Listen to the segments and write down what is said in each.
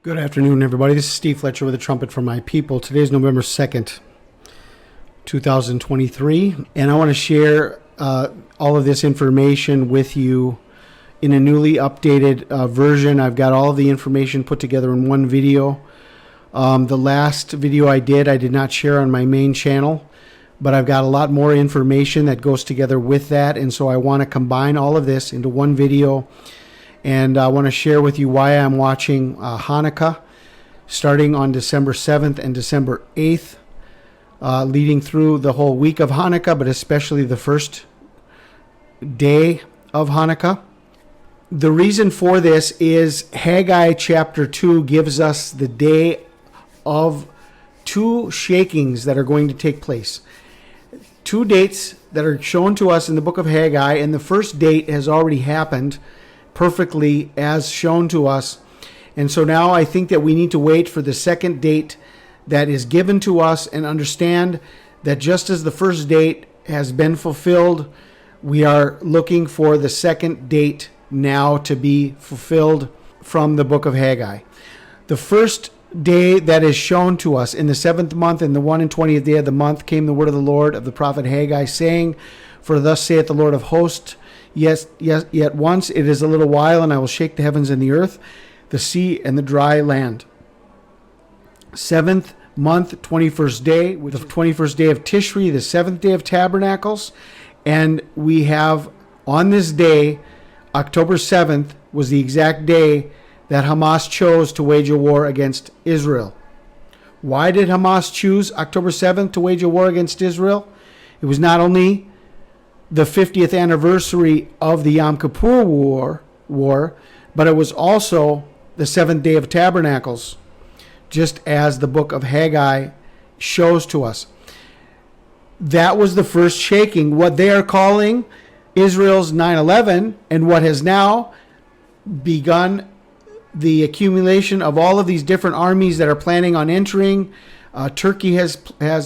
Good afternoon, everybody. This is Steve Fletcher with a trumpet for my people. Today is November 2nd, 2023, and I want to share all of this information with you in a newly updated version. I've got all of the information put together in one video. The last video I did not share on my main channel, but I've got a lot more information that goes together with that, and so I want to combine all of this into one video. And I want to share with you why I'm watching Hanukkah starting on December 7th and December 8th, leading through the whole week of Hanukkah, but especially the first day of Hanukkah. The reason for this is Haggai chapter 2 gives us the day of two shakings that are going to take place. Two dates that are shown to us in the book of Haggai, and the first date has already happened perfectly as shown to us. And so now I think that we need to wait for the second date that is given to us and understand that just as the first date has been fulfilled, we are looking for the second date now to be fulfilled from the book of Haggai. The first day that is shown to us in the 7th month, in the 1 and 20th day of the month, came the word of the Lord of the prophet Haggai, saying, "For thus saith the Lord of hosts, Yes, yet once it is a little while, and I will shake the heavens and the earth, the sea and the dry land." 7th month, 21st day, with the 21st day of Tishri, the 7th day of Tabernacles. And we have on this day, October 7th, was the exact day that Hamas chose to wage a war against Israel. Why did Hamas choose October 7th to wage a war against Israel? It was not only the 50th anniversary of the Yom Kippur war, but it was also the 7th day of Tabernacles, just as the book of Haggai shows to us. That was the first shaking, what they are calling Israel's 9/11, and what has now begun the accumulation of all of these different armies that are planning on entering. Turkey has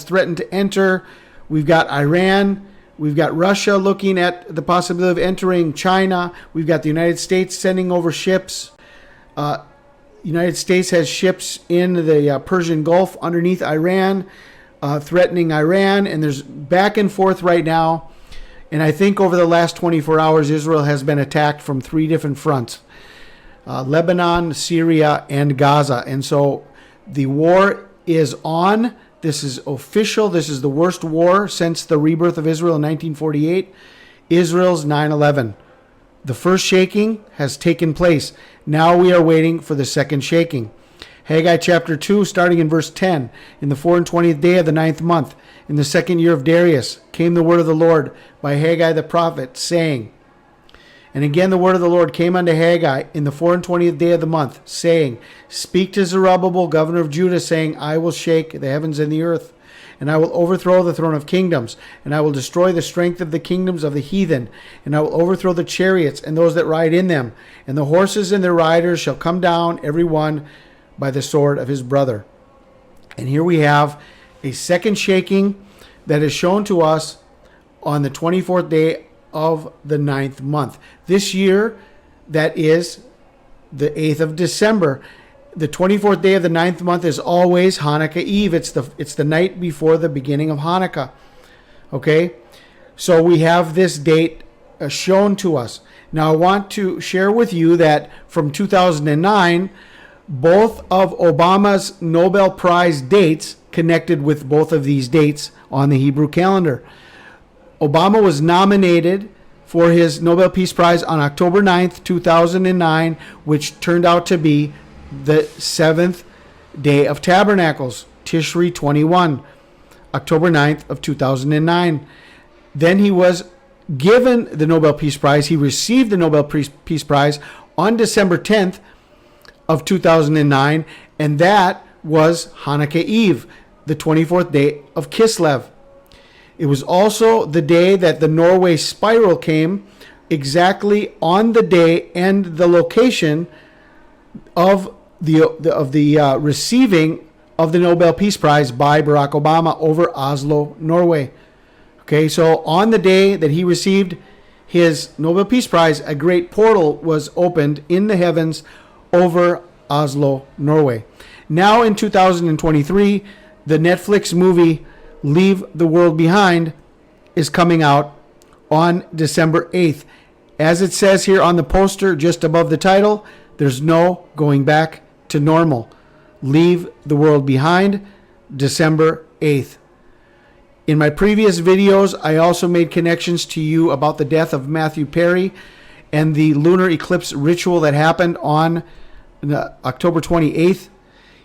threatened to enter. We've got Iran. We've got Russia looking at the possibility of entering China. We've got the United States sending over ships. United States has ships in the Persian Gulf underneath Iran, threatening Iran. And there's back and forth right now. And I think over the last 24 hours, Israel has been attacked from 3 different fronts: Lebanon, Syria, and Gaza. And so the war is on. This is official. This is the worst war since the rebirth of Israel in 1948. Israel's 9/11. The first shaking has taken place. Now we are waiting for the second shaking. Haggai chapter 2, starting in verse 10. "In the 4 and 20th day of the 9th month, in the 2nd year of Darius, came the word of the Lord by Haggai the prophet, saying," and again the word of the Lord came unto Haggai in the 4 and 20th day of the month, saying, "Speak to Zerubbabel, governor of Judah, saying, I will shake the heavens and the earth, and I will overthrow the throne of kingdoms, and I will destroy the strength of the kingdoms of the heathen, and I will overthrow the chariots and those that ride in them, and the horses and their riders shall come down, every one by the sword of his brother." And here we have a second shaking that is shown to us on the 24th day of the 9th month. This year, that is the 8th of December. The 24th day of the 9th month is always Hanukkah Eve. It's the night before the beginning of Hanukkah. Okay? So we have this date shown to us. Now I want to share with you that from 2009, both of Obama's Nobel Prize dates connected with both of these dates on the Hebrew calendar. Obama was nominated for his Nobel Peace Prize on October 9th, 2009, which turned out to be the 7th day of Tabernacles, Tishri 21, October 9th of 2009. Then he was given the Nobel Peace Prize. He received the Nobel Peace Prize on December 10th of 2009, and that was Hanukkah Eve, the 24th day of Kislev. It was also the day that the Norway spiral came, exactly on the day and the location of the receiving of the Nobel Peace Prize by Barack Obama over Oslo, Norway. Okay, so on the day that he received his Nobel Peace Prize, a great portal was opened in the heavens over Oslo, Norway. Now in 2023, the Netflix movie Leave the World Behind is coming out on December 8th. As it says here on the poster just above the title, there's no going back to normal. Leave the World Behind, December 8th. In my previous videos, I also made connections to you about the death of Matthew Perry and the lunar eclipse ritual that happened on October 28th.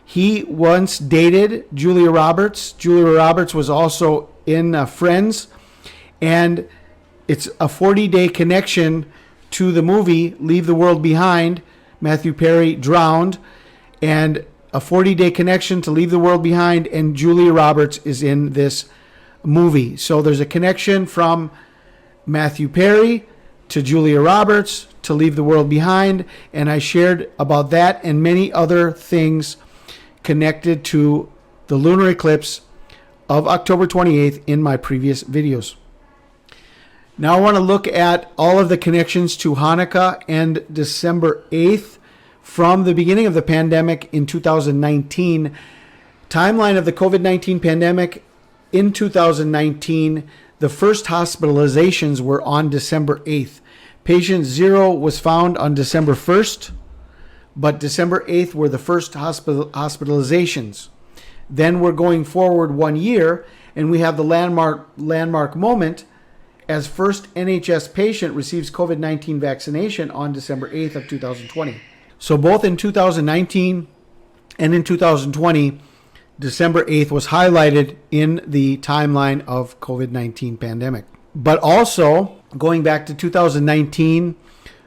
He once dated Julia Roberts. Julia Roberts was also in Friends. And it's a 40-day connection to the movie Leave the World Behind. Matthew Perry drowned. And a 40-day connection to Leave the World Behind. And Julia Roberts is in this movie. So there's a connection from Matthew Perry to Julia Roberts to Leave the World Behind. And I shared about that and many other things connected to the lunar eclipse of October 28th in my previous videos. Now I want to look at all of the connections to Hanukkah and December 8th from the beginning of the pandemic in 2019. Timeline of the COVID-19 pandemic in 2019, the first hospitalizations were on December 8th. Patient 0 was found on December 1st, but December 8th were the first hospitalizations. Then we're going forward 1 year, and we have the landmark moment as first NHS patient receives COVID-19 vaccination on December 8th of 2020. So both in 2019 and in 2020, December 8th was highlighted in the timeline of COVID-19 pandemic. But also, going back to 2019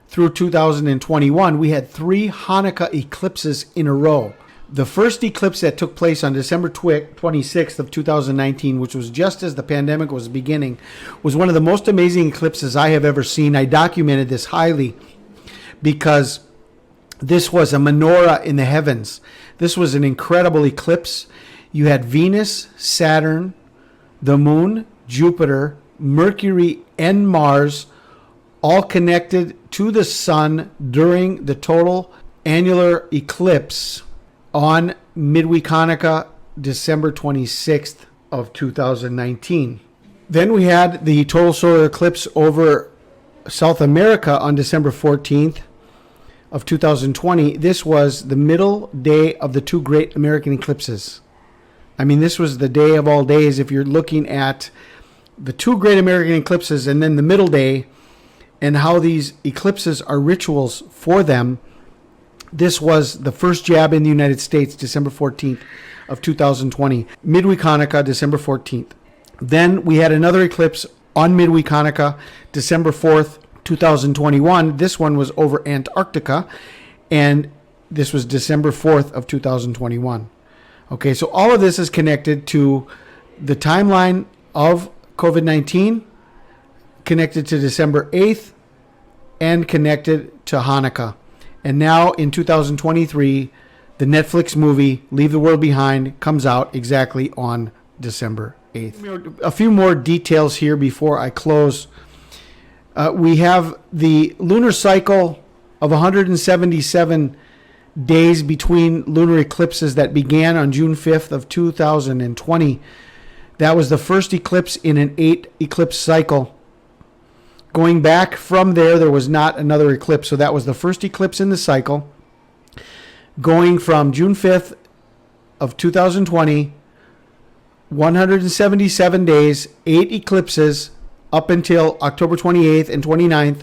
through 2021, we had 3 Hanukkah eclipses in a row. The first eclipse that took place on December 26th of 2019, which was just as the pandemic was beginning, was one of the most amazing eclipses I have ever seen. I documented this highly because this was a menorah in the heavens. This was an incredible eclipse. You had Venus, Saturn, the Moon, Jupiter, Mercury, and Mars all connected to the Sun during the total annular eclipse on midweek Hanukkah, December 26th of 2019. Then we had the total solar eclipse over South America on December 14th of 2020. This was the middle day of the 2 great American eclipses. I mean, this was the day of all days. If you're looking at the 2 great American eclipses and then the middle day and how these eclipses are rituals for them, this was the first jab in the United States, December 14th of 2020. Midweek Hanukkah, December 14th. Then we had another eclipse on midweek Hanukkah, December 4th, 2021. This one was over Antarctica, and this was December 4th of 2021. Okay, so all of this is connected to the timeline of COVID-19, connected to December 8th, and connected to Hanukkah. And now in 2023, the Netflix movie Leave the World Behind comes out exactly on December 8th. A few more details here before I close. We have the lunar cycle of 177 days between lunar eclipses that began on June 5th of 2020. That was the first eclipse in an 8 eclipse cycle. Going back from there was not another eclipse. So that was the first eclipse in the cycle. Going from June 5th of 2020, 177 days, 8 eclipses up until October 28th and 29th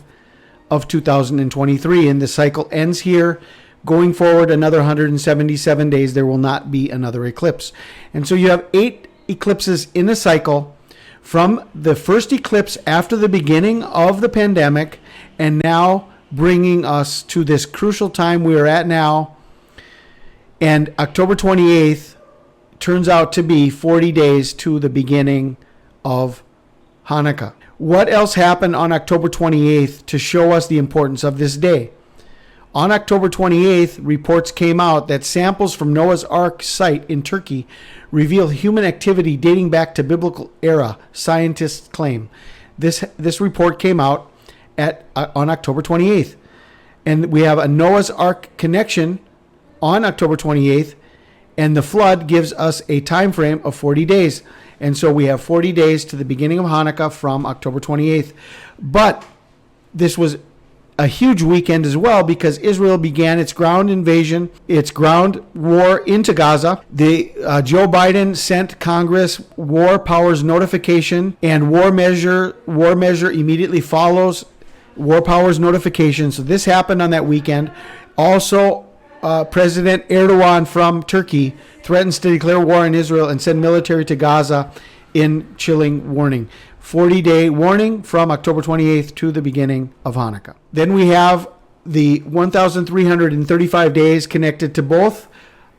of 2023. And the cycle ends here. Going forward another 177 days, there will not be another eclipse. And so you have 8 eclipses in a cycle from the first eclipse after the beginning of the pandemic, and now bringing us to this crucial time we are at now. And October 28th turns out to be 40 days to the beginning of Hanukkah. What else happened on October 28th to show us the importance of this day? On October 28th, reports came out that samples from Noah's Ark site in Turkey reveal human activity dating back to biblical era, scientists claim. This report came out on October 28th. And we have a Noah's Ark connection on October 28th, and the flood gives us a time frame of 40 days. And so we have 40 days to the beginning of Hanukkah from October 28th. But this was a huge weekend as well, because Israel began its ground invasion, its ground war into Gaza. Joe Biden sent Congress war powers notification, and war measure immediately follows war powers notification. So this happened on that weekend. Also, President Erdogan from Turkey threatens to declare war on Israel and send military to Gaza in chilling warning. 40-day warning from October 28th to the beginning of Hanukkah. Then we have the 1,335 days connected to both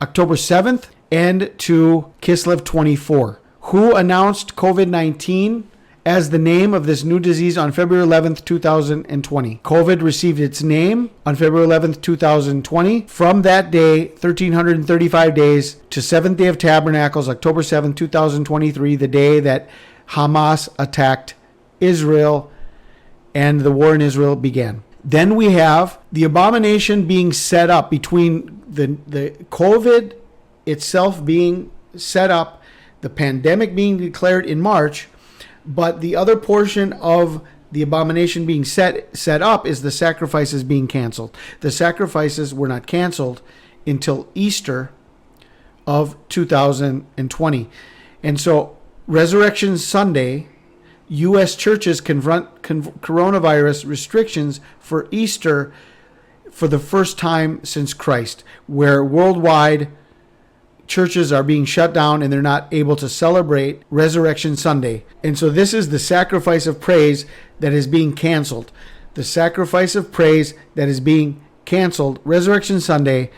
October 7th and to Kislev 24, who announced COVID-19 as the name of this new disease on February 11th, 2020. COVID received its name on February 11th, 2020. From that day, 1,335 days to 7th Day of Tabernacles, October 7th, 2023, the day that Hamas attacked Israel and the war in Israel began. Then we have the abomination being set up between the COVID itself being set up, the pandemic being declared in March, but the other portion of the abomination being set up is the sacrifices being canceled. The sacrifices were not canceled until Easter of 2020. And so Resurrection Sunday, U.S. churches confront coronavirus restrictions for Easter for the first time since Christ, where worldwide churches are being shut down and they're not able to celebrate Resurrection Sunday. And so this is the sacrifice of praise that is being canceled. The sacrifice of praise that is being canceled, Resurrection Sunday,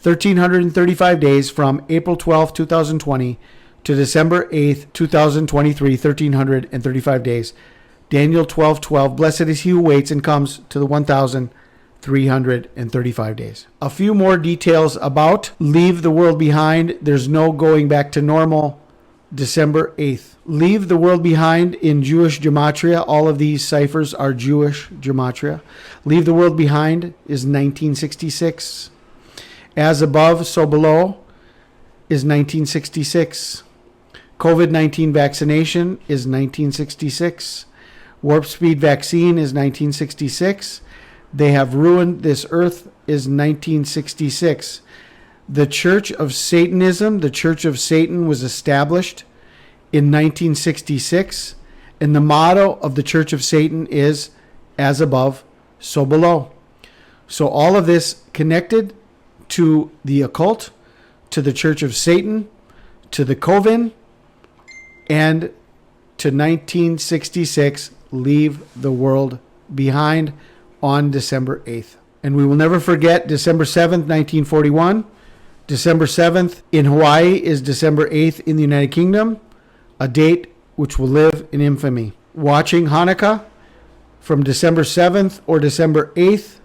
1,335 days from April 12th, 2020 to December 8th, 2023, 1,335 days. Daniel 12:12, blessed is he who waits and comes to the 1,335 days. A few more details about Leave the World Behind. There's no going back to normal. December 8th. Leave the World Behind in Jewish gematria. All of these ciphers are Jewish gematria. Leave the World Behind is 1966. As above, so below is 1966. COVID-19 vaccination is 1966. Warp speed vaccine is 1966. They have ruined this earth is 1966. The Church of Satanism, the Church of Satan, was established in 1966. And the motto of the Church of Satan is, as above, so below. So all of this connected to the occult, to the Church of Satan, to the COVEN, and to 1966, Leave the World Behind on December 8th. And we will never forget December 7th, 1941. December 7th in Hawaii is December 8th in the United Kingdom, a date which will live in infamy. Watching Hanukkah from December 7th or December 8th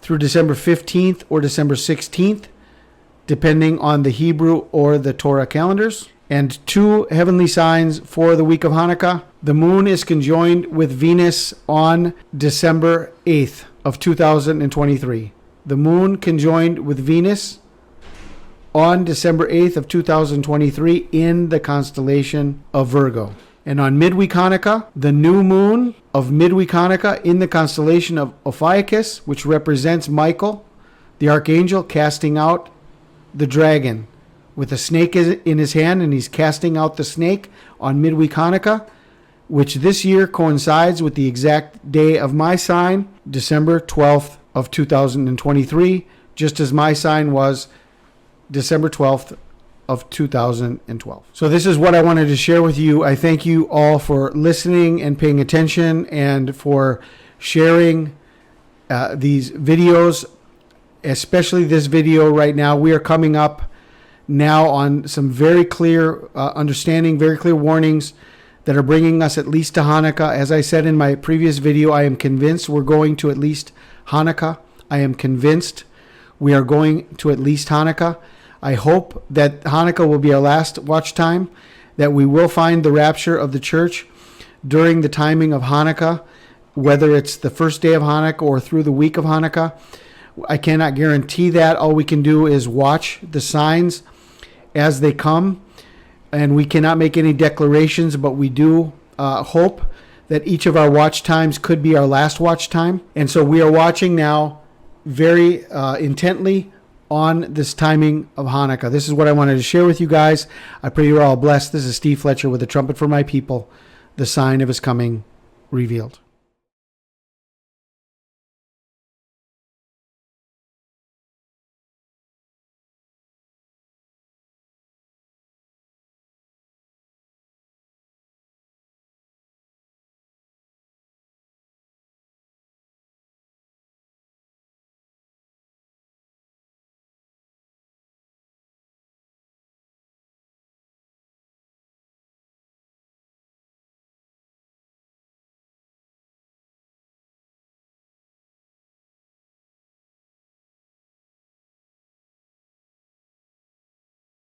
through December 15th or December 16th, depending on the Hebrew or the Torah calendars. And two heavenly signs for the week of Hanukkah. The moon is conjoined with Venus on December 8th of 2023. The moon conjoined with Venus on December 8th of 2023 in the constellation of Virgo. And on midweek Hanukkah, the new moon of midweek Hanukkah in the constellation of Ophiuchus, which represents Michael, the archangel, casting out the dragon with a snake in his hand, and he's casting out the snake on midweek Hanukkah, which this year coincides with the exact day of my sign, December 12th of 2023, just as my sign was December 12th of 2012. So this is what I wanted to share with you. I thank you all for listening and paying attention and for sharing these videos, especially this video right now. We are coming up now on some very clear understanding, very clear warnings that are bringing us at least to Hanukkah. As I said in my previous video, I am convinced we're going to at least Hanukkah. I am convinced we are going to at least Hanukkah. I hope that Hanukkah will be our last watch time, that we will find the rapture of the church during the timing of Hanukkah, whether it's the first day of Hanukkah or through the week of Hanukkah. I cannot guarantee that. All we can do is watch the signs as they come, and we cannot make any declarations, but we do hope that each of our watch times could be our last watch time. And so we are watching now very intently on this timing of Hanukkah. This is what I wanted to share with you guys. I pray you're all blessed. This is Steve Fletcher with the Trumpet for My People, the sign of his coming revealed.